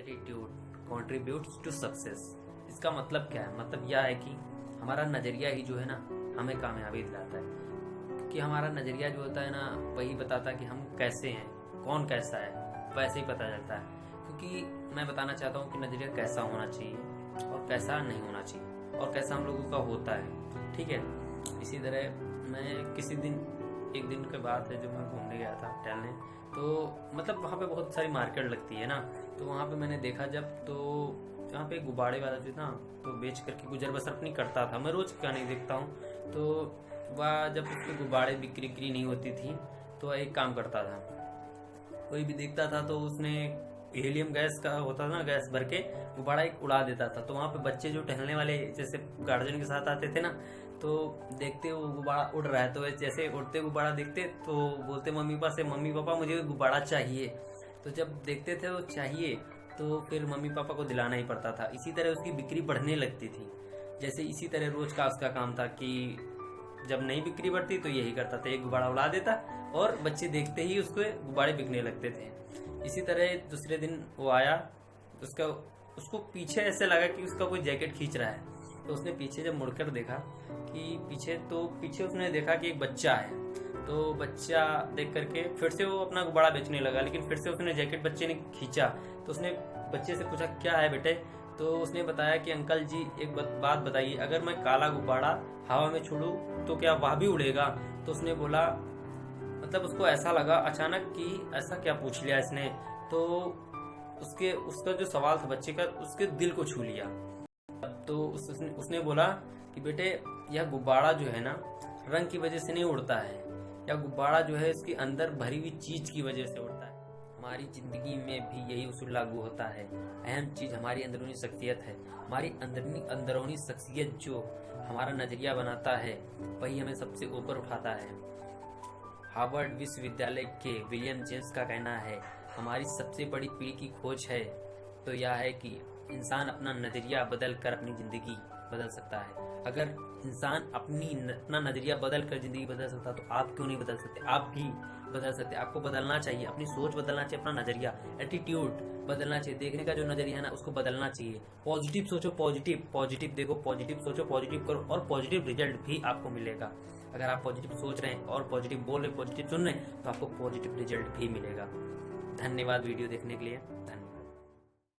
Attitude contributes to success. इसका मतलब क्या है? मतलब यह है कि हमारा नज़रिया ही जो है ना हमें कामयाबी दिलाता है। क्योंकि हमारा नज़रिया जो होता है ना वही बताता है कि हम कैसे हैं, कौन कैसा है, वैसे ही पता चलता है। क्योंकि मैं बताना चाहता हूँ कि नज़रिया कैसा होना चाहिए और कैसा नहीं होना चाहिए और कैसा हम लोगों का होता है। ठीक है, इसी तरह मैं किसी दिन, एक दिन के बाद है जब मैं घूमने गया था टहलने, तो मतलब वहाँ पे बहुत सारी मार्केट लगती है ना, तो वहाँ पे मैंने देखा जब, तो जहाँ पे गुब्बारे वाला जो था तो बेच करके गुजर बसर अपनी करता था। मैं रोज क्या नहीं देखता हूँ, तो वह जब उसके गुब्बारे बिक्री नहीं होती थी तो वह एक काम करता था, कोई भी देखता था तो उसने हीलियम गैस का होता था ना, गैस भर के गुब्बारा एक उड़ा देता था। तो वहाँ पे बच्चे जो टहलने वाले जैसे गार्जियन के साथ आते थे ना, तो देखते वो गुब्बारा उड़ रहा है, तो जैसे उड़ते गुब्बारा देखते तो बोलते मम्मी पापा से, मम्मी पापा मुझे गुब्बारा चाहिए। तो जब देखते थे वो चाहिए तो फिर मम्मी पापा को दिलाना ही पड़ता था। इसी तरह उसकी बिक्री बढ़ने लगती थी। जैसे इसी तरह रोज का उसका काम था कि जब नहीं बिक्री बढ़ती तो यही करता था, एक गुब्बारा उड़ा देता और बच्चे देखते ही उसको गुब्बारे बिकने लगते थे। इसी तरह दूसरे दिन वो आया, उसको पीछे ऐसे लगा कि उसका कोई जैकेट खींच रहा है, तो उसने पीछे जब मुड़कर देखा कि पीछे उसने देखा कि एक बच्चा है। तो बच्चा देख करके फिर से वो अपना गुब्बारा बेचने लगा, लेकिन फिर से उसने जैकेट बच्चे ने खींचा। तो उसने बच्चे से पूछा क्या है बेटे, तो उसने बताया कि अंकल जी एक बात बताइए, अगर मैं काला गुब्बारा हवा में छोड़ूं तो क्या वह भी उड़ेगा? तो उसने बोला, मतलब उसको ऐसा लगा अचानक कि ऐसा क्या पूछ लिया इसने, तो उसका जो सवाल था बच्चे का उसके दिल को छू लिया। तो उसने बोला कि बेटे यह गुब्बारा जो है ना रंग की वजह से नहीं उड़ता है, या गुब्बारा जो है इसके अंदर भरी हुई चीज की वजह से उड़ता है। हमारी जिंदगी में भी यही उसूल लागू होता है। अहम चीज हमारी अंदरूनी शख्सियत है। हमारी अंदरूनी शख्सियत जो हमारा नजरिया बनाता है वही हमें सबसे ऊपर उठाता है। हार्वर्ड विश्वविद्यालय के विलियम जेम्स का कहना है, हमारी सबसे बड़ी पीढ़ी की खोज है तो यह है कि इंसान अपना नजरिया बदल कर अपनी जिंदगी बदल सकता है। अगर इंसान अपना नजरिया बदल कर जिंदगी बदल सकता तो आप क्यों नहीं बदल सकते? आप भी बदल सकते। आपको बदलना चाहिए, अपनी सोच बदलना चाहिए, अपना नजरिया, एटीट्यूड बदलना चाहिए, देखने का जो नजरिया है ना उसको बदलना चाहिए। पॉजिटिव सोचो, पॉजिटिव देखो, पॉजिटिव सोचो, पॉजिटिव करो और पॉजिटिव रिजल्ट भी आपको मिलेगा। अगर आप पॉजिटिव सोच रहे हैं और पॉजिटिव बोल रहे, पॉजिटिव सुन रहे हैं तो आपको पॉजिटिव रिजल्ट भी मिलेगा। धन्यवाद वीडियो देखने के लिए।